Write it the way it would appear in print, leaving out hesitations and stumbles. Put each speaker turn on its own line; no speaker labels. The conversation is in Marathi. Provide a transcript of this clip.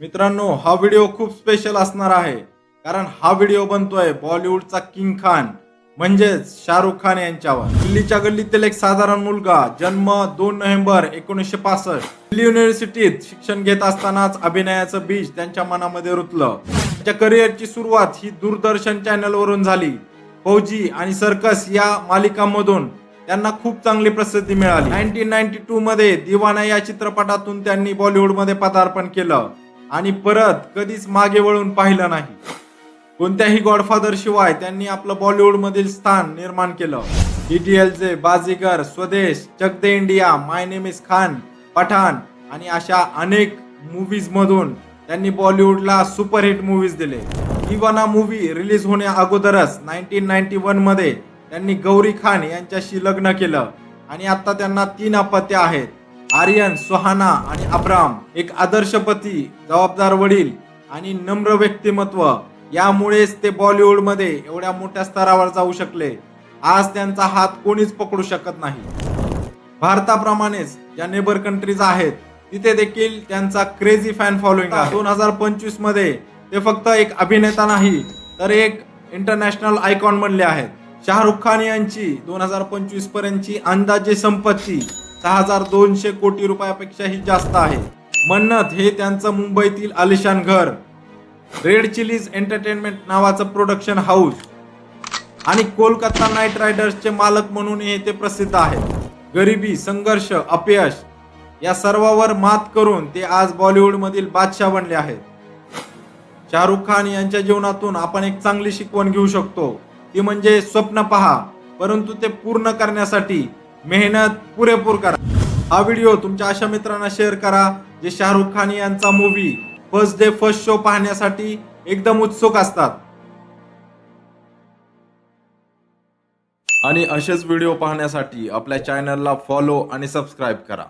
मित्रांनो, हा व्हिडिओ खूप स्पेशल असणार आहे, कारण हा व्हिडिओ बनतोय बॉलिवूडचा किंग खान म्हणजेच शाहरुख खान यांच्यावर. दिल्लीच्या गल्लीतील एक साधारण मुलगा, जन्म 2 नोव्हेंबर 1965. दिल्ली युनिव्हर्सिटीत शिक्षण घेत असतानाच अभिनयाचं बीज त्यांच्या मनामध्ये रुतलं. त्यांच्या करिअरची सुरुवात ही दूरदर्शन चॅनलवरून झाली. फौजी आणि सर्कस या मालिकांमधून त्यांना खूप चांगली प्रसिद्धी मिळाली. 1992 मध्ये दिवाना या चित्रपटातून त्यांनी बॉलिवूडमध्ये पदार्पण केलं आणि परत कधीच मागे वळून पाहिलं नाही. कोणत्याही गॉडफादर शिवाय त्यांनी आपलं बॉलिवूड मधील स्थान निर्माण केलं. DDLJ, Baazigar, Swades, Chak De India, my name is Khan, Pathaan आणि अशा अनेक मूवीज मधून त्यांनी बॉलिवूडला सुपरहिट मूवीज दिले. दिवाना मूवी रिलीज होण्या अगोदरच 1991 मध्ये त्यांनी गौरी खान यांच्याशी लग्न केलं आणि आता त्यांना 3 अपत्य आहेत, आर्यन, सुहाना आणि अब्राम. एक आदर्श पती, जबाबदार वडील आणि नम्र व्यक्तिमत्व यामुळेच ते बॉलिवूड मध्ये एवढ्या मोठ्या स्तरावर जाऊ शकले. आज त्यांचा हात कोणीच पकडू शकत नाही. भारताप्रमाणेच ज्या नेबर कंट्रीज आहेत तिथे देखील त्यांचा क्रेझी फॅन फॉलोइंग आहे. 2025 मध्ये ते फक्त एक अभिनेता नाही तर एक इंटरनॅशनल आयकॉन बनले आहेत. शाहरुख खान यांची 2025 पर्यंतची अंदाजे संपत्ती 6200 कोटी रुपयापेक्षाही जास्त आहे. मन्नत हे त्यांचं मुंबईतील आलिशान घर, रेड चिलीज एंटरटेनमेंट नावाचं प्रोडक्शन हाऊस आणि कोलकाता नाईट रायडर्सचे मालक म्हणूनही ते प्रसिद्ध आहेत. गरिबी, संघर्ष, अपयश या सर्वावर मात करून ते आज बॉलिवूड मधील बादशाह बनले आहेत. शाहरुख खान यांच्या जीवनातून आपण एक चांगली शिकवण घेऊ शकतो, ती म्हणजे स्वप्न पहा, परंतु ते पूर्ण करण्यासाठी मेहनत पुरेपूर करा. हा व्हिडिओ तुमच्या अशा मित्रांना शेअर करा जे शाहरुख खान यांचा movie first day first show पाहण्यासाठी एकदम उत्सुक असतात. आणि असेच व्हिडिओ पाहण्यासाठी आपल्या चॅनलला फॉलो आणि सबस्क्राईब करा.